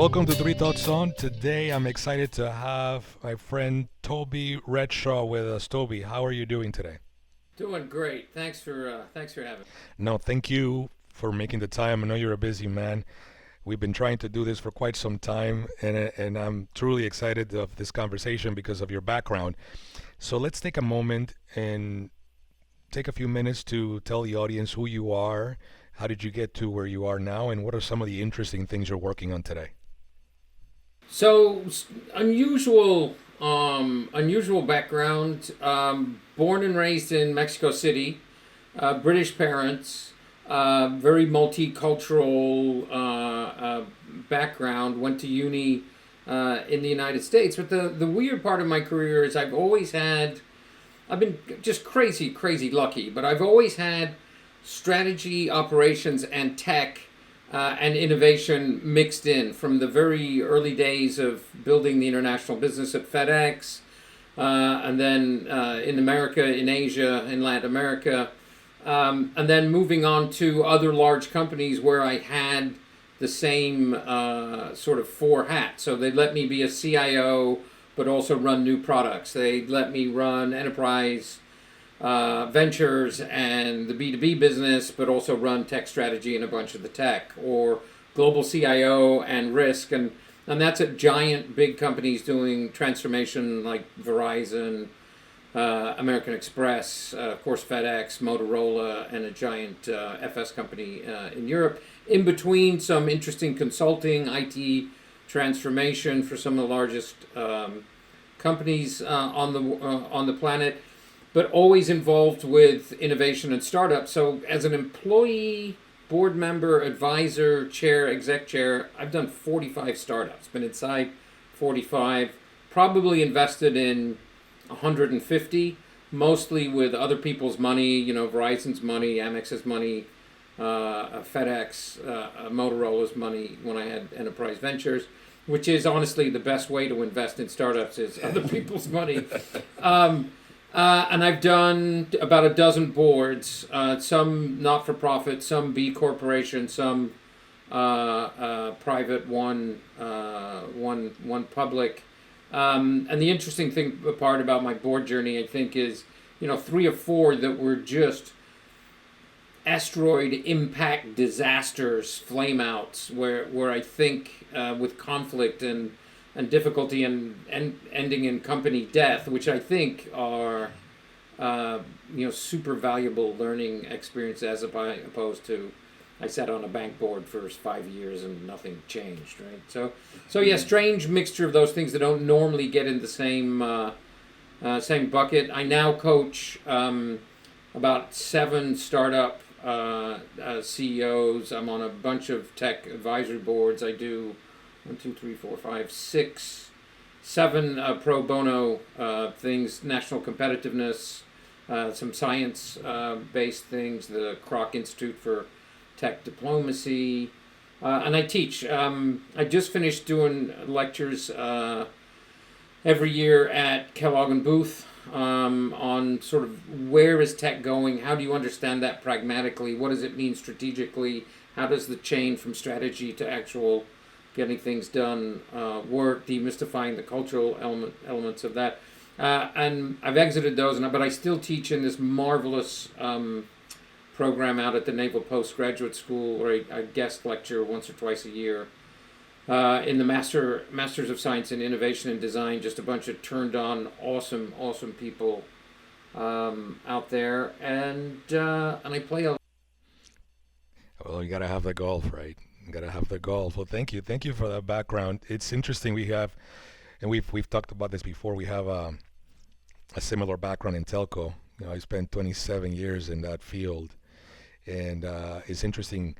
Welcome to Three Thoughts On. Today I'm excited to have my friend Toby Redshaw with us. Toby, how are you doing today? Doing great. Thanks for having me. No, thank you for making the time. I know you're a busy man. We've been trying to do this for quite some time, and I'm truly excited of this conversation because of your background. So let's take a moment and take a few minutes to tell the audience who you are, how did you get to where you are now, and what are some of the interesting things you're working on today? Unusual background. Born and raised in Mexico City, British parents, very multicultural background. Went to uni in the United States, but the weird part of my career is I've been just crazy lucky, but I've always had strategy, operations, and tech and innovation mixed in from the very early days of building the international business at FedEx, and then in America, in Asia, in Latin America, and then moving on to other large companies where I had the same sort of four hats. So they let me be a CIO, but also run new products. They let me run enterprise ventures and the B2B business, but also run tech strategy and a bunch of the tech, or global CIO and risk. And that's at giant big companies doing transformation like Verizon, American Express, of course FedEx, Motorola, and a giant FS company in Europe. In between, some interesting consulting, IT transformation for some of the largest companies on the planet, but always involved with innovation and startups. So as an employee, board member, advisor, chair, exec chair, I've done 45 startups, been inside 45, probably invested in 150, mostly with other people's money, Verizon's money, Amex's money, FedEx, Motorola's money when I had enterprise ventures, which is honestly the best way to invest in startups is other people's money. And I've done about a dozen boards, some not-for-profit, some B corporation, some private, one public. And the interesting part about my board journey, I think, is three or four that were just asteroid impact disasters, flameouts, where I think with conflict and difficulty and ending in company death, which I think are super valuable learning experience as opposed to I sat on a bank board for 5 years and nothing changed, right? So yeah, strange mixture of those things that don't normally get in the same bucket. I now coach about 7 startup CEOs. I'm on a bunch of tech advisory boards. I do 1, 2, 3, 4, 5, 6, 7 pro bono things, national competitiveness, some science based things, the Kroc Institute for Tech Diplomacy, and I teach. I just finished doing lectures every year at Kellogg and Booth on sort of where is tech going, how do you understand that pragmatically, what does it mean strategically, how does the chain from strategy to actual getting things done work, demystifying the cultural elements of that. And I've exited those, but I still teach in this marvelous program out at the Naval Postgraduate School, where I guest lecture once or twice a year in the Masters of Science in Innovation and Design. Just a bunch of turned on, awesome people out there, and I play a. Well, you gotta have the golf, right? You gotta have the golf. Well, thank you for that background. It's interesting. We have, and we've talked about this before. We have a similar background in telco. I spent 27 years in that field, and it's interesting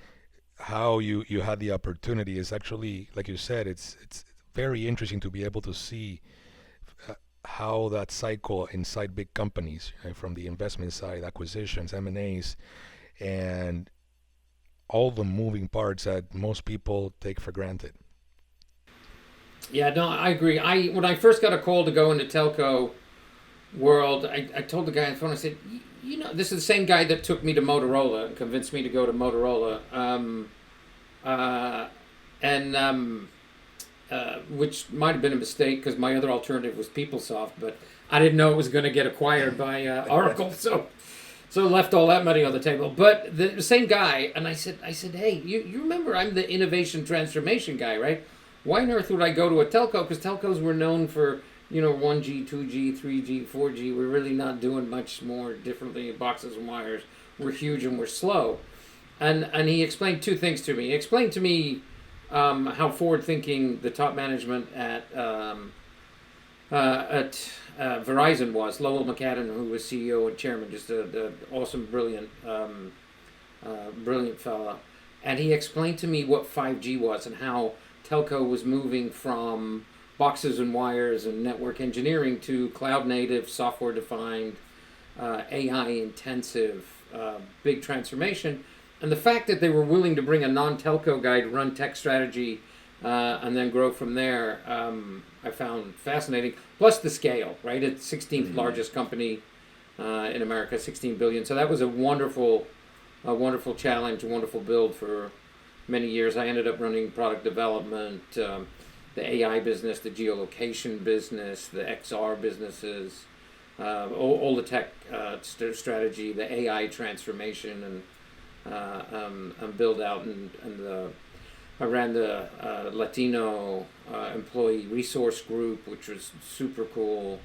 how you had the opportunity. Is actually, like you said, it's very interesting to be able to see how that cycle inside big companies, right, from the investment side, acquisitions, M&As, and all the moving parts that most people take for granted. Yeah, no, I agree. When I first got a call to go into telco world, I told the guy on the phone, I said, this is the same guy that took me to Motorola and convinced me to go to Motorola. And which might have been a mistake because my other alternative was PeopleSoft, but I didn't know it was going to get acquired by Oracle, so left all that money on the table. But the same guy, and I said, hey, you remember I'm the innovation transformation guy, right? Why on earth would I go to a telco? Because telcos were known for 1G, 2G, 3G, 4G. We're really not doing much more differently. Boxes and wires. We're huge and we're slow. And he explained two things to me. He explained to me how forward-thinking the top management at Verizon was. Lowell McAdam, who was CEO and chairman, just an awesome, brilliant fella. And he explained to me what 5G was and how telco was moving from boxes and wires and network engineering to cloud-native, software-defined, AI-intensive, big transformation. And the fact that they were willing to bring a non-telco guy to run tech strategy and then grow from there, I found fascinating. Plus the scale, right? It's 16th largest company in America, 16 billion. So that was a wonderful challenge, a wonderful build for many years. I ended up running product development, the AI business, the geolocation business, the XR businesses, all the tech strategy, the AI transformation, and build out, and I ran the Latino employee resource group, which was super cool.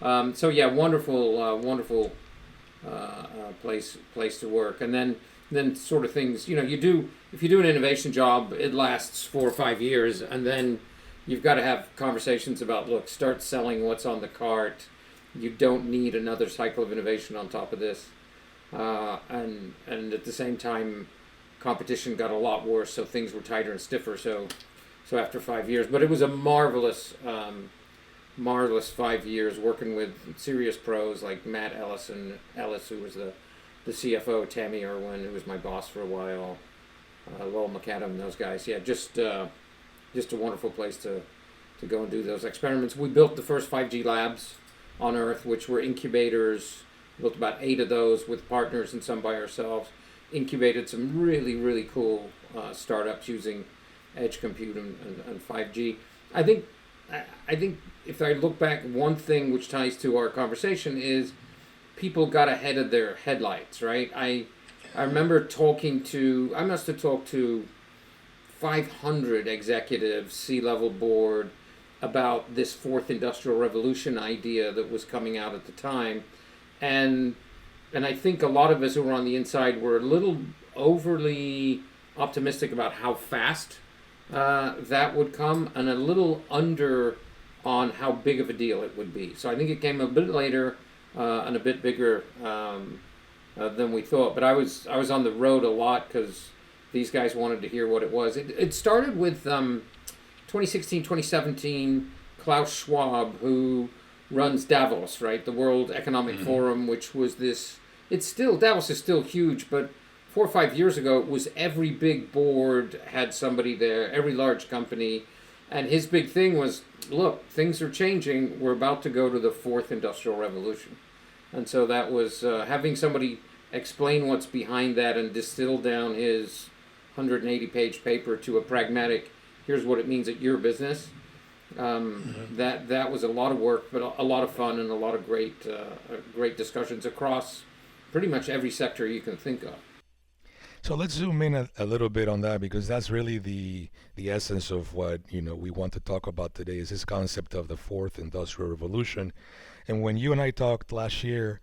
So yeah, wonderful place to work. And then sort of things, if you do an innovation job, it lasts 4 or 5 years, and then you've got to have conversations about, look, start selling what's on the cart. You don't need another cycle of innovation on top of this. And at the same time, competition got a lot worse, so things were tighter and stiffer. So after 5 years, but it was a marvelous 5 years working with serious pros like Matt Ellis, who was the CFO, Tammy Irwin, who was my boss for a while, Lowell McAdam, those guys. Yeah, just a wonderful place to go and do those experiments. We built the first 5G labs on Earth, which were incubators. Built about 8 of those with partners and some by ourselves. Incubated some really cool startups using edge compute and 5G. I think if I look back, one thing which ties to our conversation is people got ahead of their headlights, right? I remember I must have talked to 500 executives, C-level board, about this fourth industrial revolution idea that was coming out at the time. And I think a lot of us who were on the inside were a little overly optimistic about how fast that would come, and a little under on how big of a deal it would be. So I think it came a bit later and a bit bigger than we thought. But I was on the road a lot because these guys wanted to hear what it was. It started with 2016, 2017, Klaus Schwab, who runs Davos, right? The World Economic Forum, which was this, Davos is still huge, but 4 or 5 years ago, it was every big board had somebody there, every large company. And his big thing was, look, things are changing. We're about to go to the fourth industrial revolution. And so that was having somebody explain what's behind that and distill down his 180-page paper to a pragmatic, here's what it means at your business. That was a lot of work, but a lot of fun and a lot of great discussions across pretty much every sector you can think of. So let's zoom in a little bit on that, because that's really the essence of what we want to talk about today, is this concept of the fourth industrial revolution. And when you and I talked last year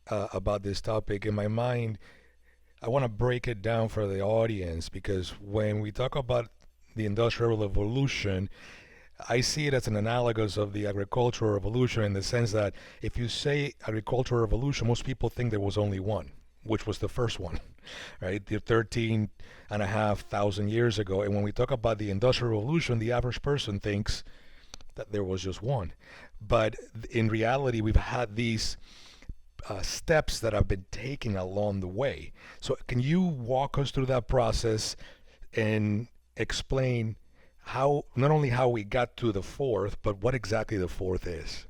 about this topic, in my mind, I want to break it down for the audience, because when we talk about the industrial revolution, I see it as an analogous of the agricultural revolution, in the sense that if you say agricultural revolution, most people think there was only one, which was the first one, right? The 13,500 years ago. And when we talk about the industrial revolution, the average person thinks that there was just one. But in reality, we've had these steps that have been taken along the way. So can you walk us through that process and explain not only how we got to the fourth, but what exactly the fourth is?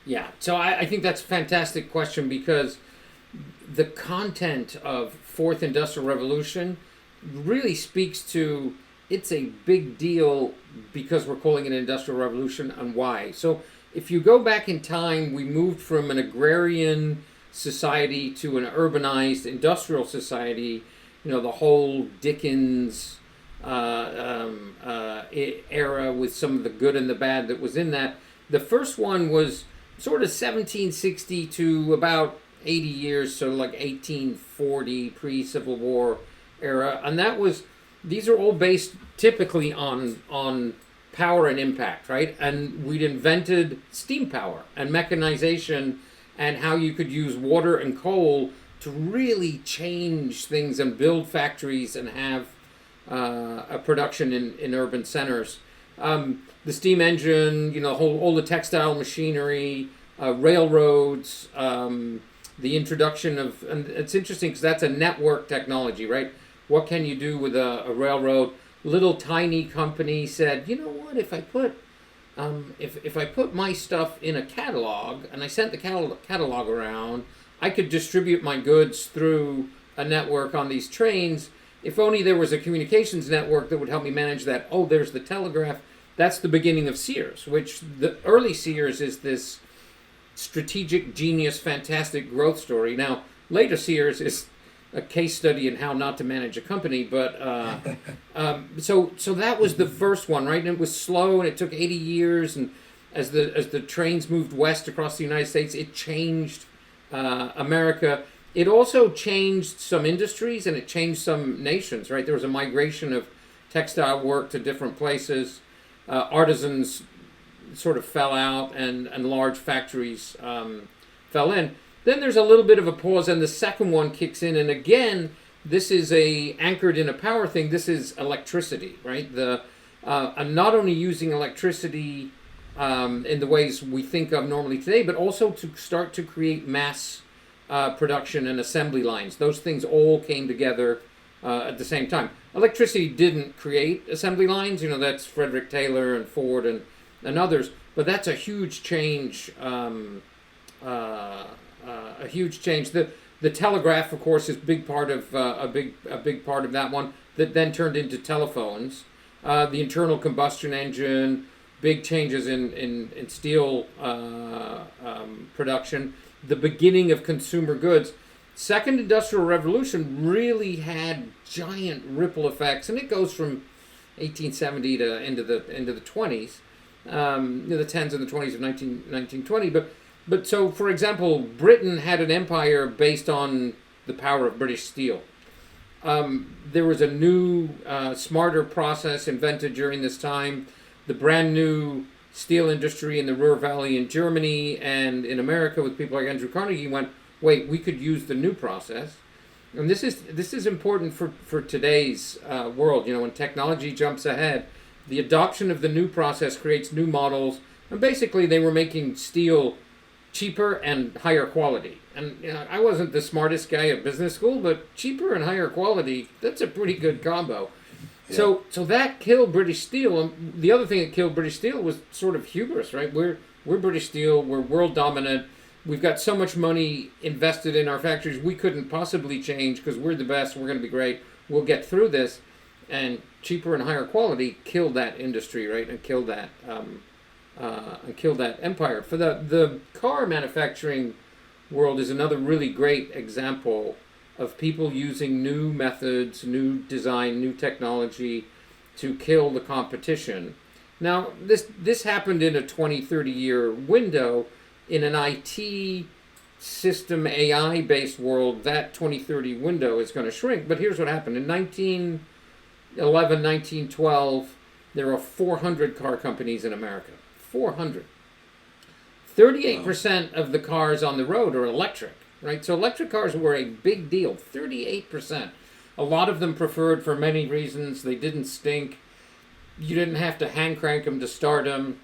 Yeah, so I think that's a fantastic question, because the content of fourth industrial revolution really speaks to it's a big deal because we're calling it an industrial revolution, and why. So if you go back in time, we moved from an agrarian society to an urbanized industrial society. The whole Dickens era with some of the good and the bad that was in that. The first one was sort of 1760 to about 80 years, so like 1840 pre-Civil War era, and these are all based typically on power and impact, right? And we'd invented steam power and mechanization and how you could use water and coal to really change things and build factories and have a production in urban centers. The steam engine, all the textile machinery, railroads, the introduction of, and it's interesting because that's a network technology, right? What can you do with a railroad? Little tiny company said, you know what? If I put if I put my stuff in a catalog and I sent the catalog around, I could distribute my goods through a network on these trains. If only there was a communications network that would help me manage that. Oh, there's the telegraph. That's the beginning of Sears, which the early Sears is this strategic, genius, fantastic growth story. Now, later Sears is a case study in how not to manage a company, but so that was the first one, right? And it was slow, and it took 80 years, and as the trains moved west across the United States, it changed America. It also changed some industries, and it changed some nations, right? There was a migration of textile work to different places. Artisans sort of fell out, and large factories fell in. Then there's a little bit of a pause, and the second one kicks in, and again, this is anchored in a power thing. This is electricity, right? I'm not only using electricity in the ways we think of normally today, but also to start to create mass production and assembly lines. Those things all came together at the same time. Electricity didn't create assembly lines. That's Frederick Taylor and Ford and others, but that's a huge change. A huge change. The telegraph, of course, is big part of a big part of that one. That then turned into telephones. The internal combustion engine, big changes in steel production. The beginning of consumer goods. Second Industrial Revolution really had giant ripple effects, and it goes from 1870 to into the 20s, the 10s and the 20s of 1920. But so, for example, Britain had an empire based on the power of British steel. There was a new, smarter process invented during this time. The brand new steel industry in the Ruhr Valley in Germany and in America with people like Andrew Carnegie went, wait, we could use the new process. And this is important for today's world. When technology jumps ahead, the adoption of the new process creates new models. And basically, they were making steel cheaper and higher quality. And I wasn't the smartest guy at business school, but cheaper and higher quality, that's a pretty good combo. Yeah. So that killed British Steel. And the other thing that killed British Steel was sort of hubris, right? We're British Steel, we're world dominant. We've got so much money invested in our factories, we couldn't possibly change because we're the best, we're going to be great, we'll get through this. And cheaper and higher quality killed that industry, right? And killed that empire. For the car manufacturing world is another really great example of people using new methods, new design, new technology to kill the competition. Now, this happened in a 20, 30-year window. In an IT system AI-based world, that 2030 window is going to shrink. But here's what happened. In 1911, 1912, there were 400 car companies in America. 400. 38% of the cars on the road are electric, right? So electric cars were a big deal. 38%. A lot of them preferred for many reasons. They didn't stink. You didn't have to hand crank them to start them.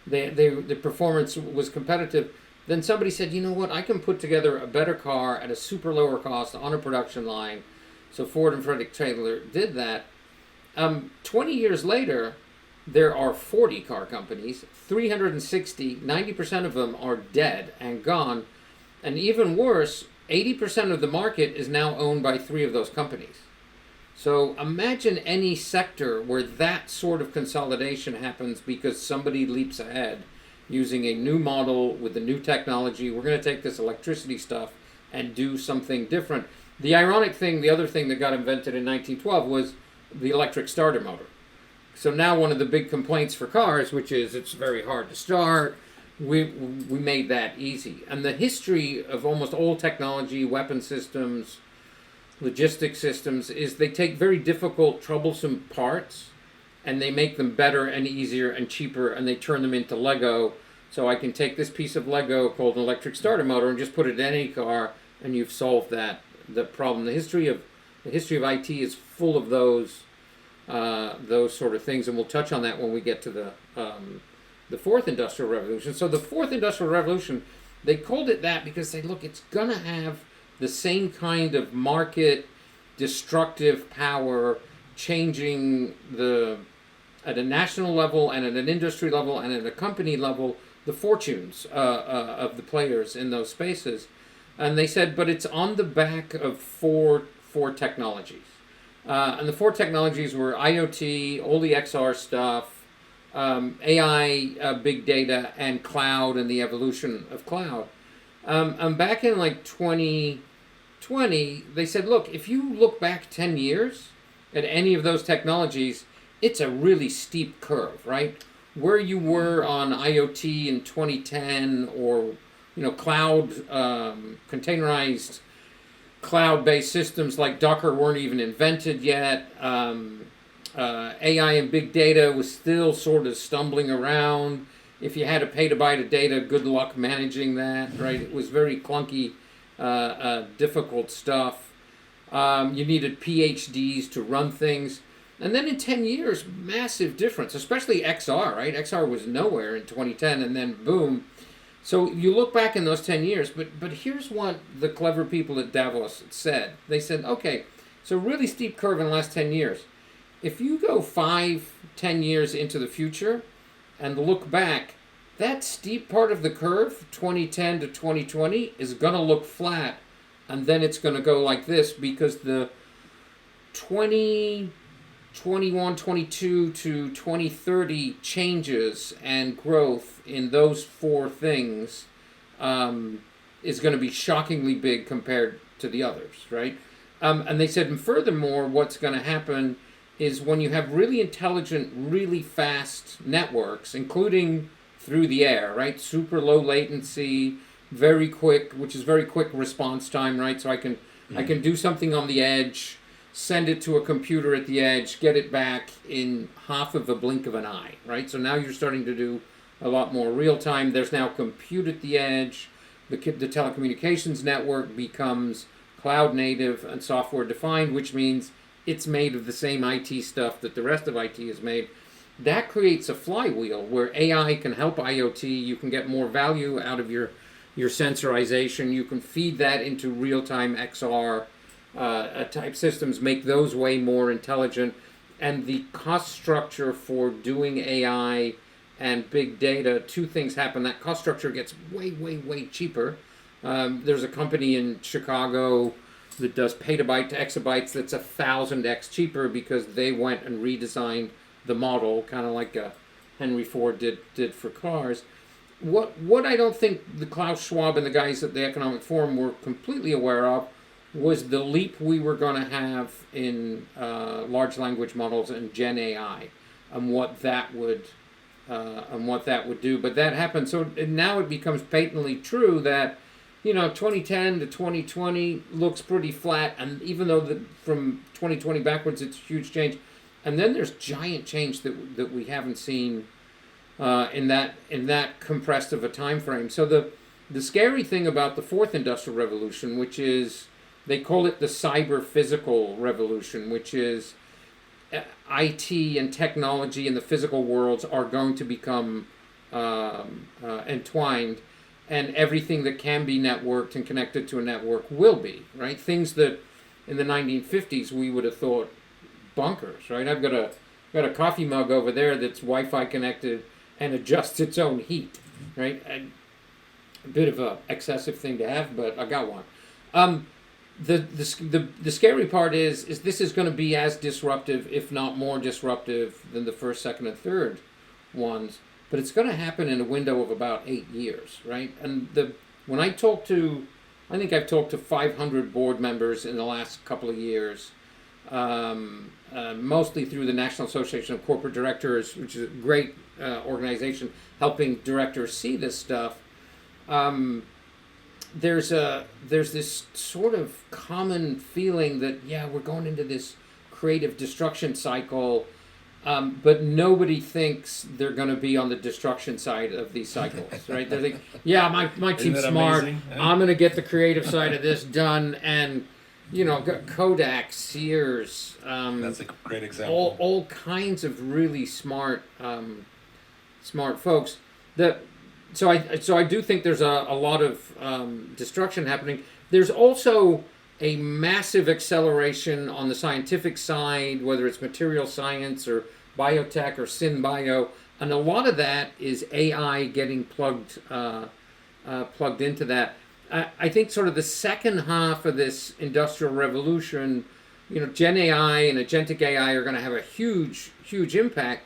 The performance was competitive. Then somebody said, you know what, I can put together a better car at a super lower cost on a production line. So Ford and Frederick Taylor did that. 20 years later, there are 40 car companies, 360, 90% of them are dead and gone. And even worse, 80% of the market is now owned by 3 of those companies. So imagine any sector where that sort of consolidation happens because somebody leaps ahead using a new model with a new technology. We're going to take this electricity stuff and do something different. The ironic thing, the other thing that got invented in 1912 was the electric starter motor. So now one of the big complaints for cars, which is it's very hard to start, we made that easy. And the history of almost all technology, weapon systems, logistic systems, is they take very difficult, troublesome parts and they make them better and easier and cheaper, and they turn them into Lego. So I can take this piece of Lego called an electric starter motor and just put it in any car, and you've solved the problem. The history of IT is full of those sort of things, and we'll touch on that when we get to the fourth industrial revolution. So the fourth industrial revolution, they called it that because they look, it's gonna have the same kind of market destructive power, changing at a national level and at an industry level and at a company level, the fortunes of the players in those spaces. And they said, but it's on the back of four technologies. And the four technologies were IoT, all the XR stuff, AI, big data, and cloud, and the evolution of cloud. And back in like 2020, they said, look, if you look back 10 years at any of those technologies, it's a really steep curve, right? Where you were on IoT in 2010, or cloud, containerized cloud-based systems like Docker weren't even invented yet. AI and big data was still sort of stumbling around. If you had a petabyte of data, good luck managing that, right? It was very clunky, difficult stuff. You needed PhDs to run things. And then in 10 years, massive difference, especially XR, right? XR was nowhere in 2010, and then boom. So you look back in those 10 years, but here's what the clever people at Davos said. They said, okay, so really steep curve in the last 10 years. If you go 5-10 years into the future and look back, that steep part of the curve, 2010 to 2020, is going to look flat, and then it's going to go like this, because the 2021, 22 to 2030 changes and growth in those four things is going to be shockingly big compared to the others, right? And they said, and furthermore, what's going to happen is when you have really intelligent, really fast networks, including through the air, right? Super low latency, very quick, which is very quick response time, right? So I can do something on the edge, send it to a computer at the edge, get it back in half of a blink of an eye, right? So now you're starting to do a lot more real time. There's now compute at the edge. The telecommunications network becomes cloud native and software defined, which means it's made of the same IT stuff that the rest of IT is made. That creates a flywheel where AI can help IoT. You can get more value out of your sensorization. You can feed that into real-time XR type systems, make those way more intelligent. And the cost structure for doing AI and big data, two things happen. That cost structure gets way, way, way cheaper. There's a company in Chicago that does petabyte to exabytes that's 1,000x cheaper because they went and redesigned the model, kind of like Henry Ford did for cars. What I don't think the Klaus Schwab and the guys at the Economic Forum were completely aware of was the leap we were going to have in large language models and Gen AI, and what that would do. But that happened. So now it becomes patently true that 2010 to 2020 looks pretty flat, and even though from 2020 backwards it's a huge change, and then there's giant change that we haven't seen in that compressed of a time frame. So the scary thing about the fourth industrial revolution, which is, they call it the cyber physical revolution, which is IT and technology and the physical worlds are going to become entwined, and everything that can be networked and connected to a network will be, right? Things that in the 1950s we would have thought bonkers, right? I've got a coffee mug over there that's Wi-Fi connected and adjusts its own heat, right? A bit of a excessive thing to have, but I got one. the scary part is this is going to be as disruptive, if not more disruptive, than the first, second, and third ones. But it's going to happen in a window of about 8 years, right? And when I talk to, I think I've talked to 500 board members in the last couple of years, mostly through the National Association of Corporate Directors, which is a great organization helping directors see this stuff. There's this sort of common feeling that we're going into this creative destruction cycle, but nobody thinks they're going to be on the destruction side of these cycles, right? They think, my team's smart. I'm going to get the creative side of this done, and Kodak, Sears. That's a great example. All kinds of really smart folks. So I do think there's a lot of destruction happening. There's also a massive acceleration on the scientific side, whether it's material science or biotech or synbio, and a lot of that is AI getting plugged into that. I think sort of the second half of this industrial revolution, Gen AI and agentic AI are going to have a huge impact.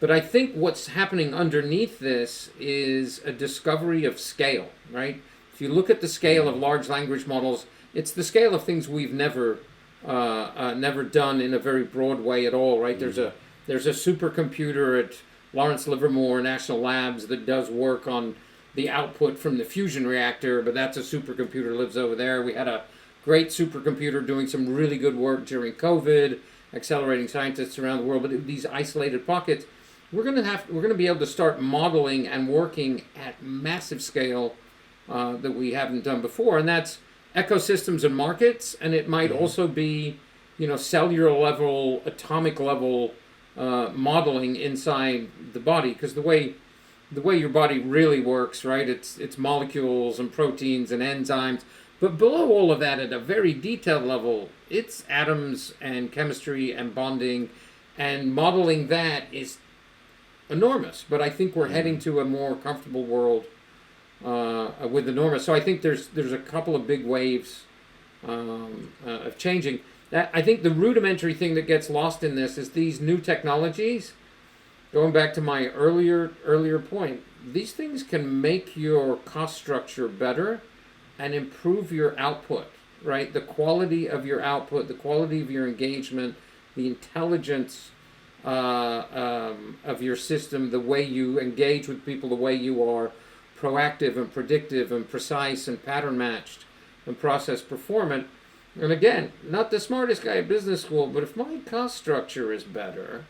But I think what's happening underneath this is a discovery of scale, right? If you look at the scale of large language models, it's the scale of things we've never done in a very broad way at all, right? There's a supercomputer at Lawrence Livermore National Labs that does work on the output from the fusion reactor, but that's a supercomputer that lives over there. We had a great supercomputer doing some really good work during COVID, accelerating scientists around the world, but these isolated pockets. We're going to be able to start modeling and working at massive scale that we haven't done before, and that's ecosystems and markets, and it might also be, cellular level, atomic level modeling inside the body, because the way your body really works, right? It's molecules and proteins and enzymes, but below all of that, at a very detailed level, it's atoms and chemistry and bonding, and modeling that is enormous, but I think we're heading to a more comfortable world with enormous. So I think there's a couple of big waves of changing. I think the rudimentary thing that gets lost in this is these new technologies. Going back to my earlier point, these things can make your cost structure better and improve your output, right? The quality of your output, the quality of your engagement, the intelligence of your system, the way you engage with people, the way you are proactive and predictive and precise and pattern matched and process performant. And again, not the smartest guy at business school, but if my cost structure is better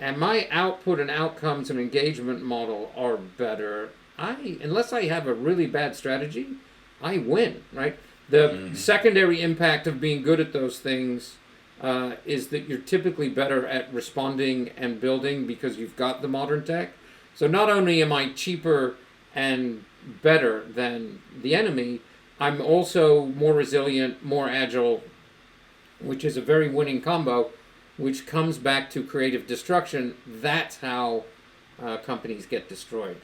and my output and outcomes and engagement model are better, unless I have a really bad strategy, I win, right? The secondary impact of being good at those things is that you're typically better at responding and building because you've got the modern tech. So not only am I cheaper and better than the enemy, I'm also more resilient, more agile, which is a very winning combo, which comes back to creative destruction. That's how companies get destroyed.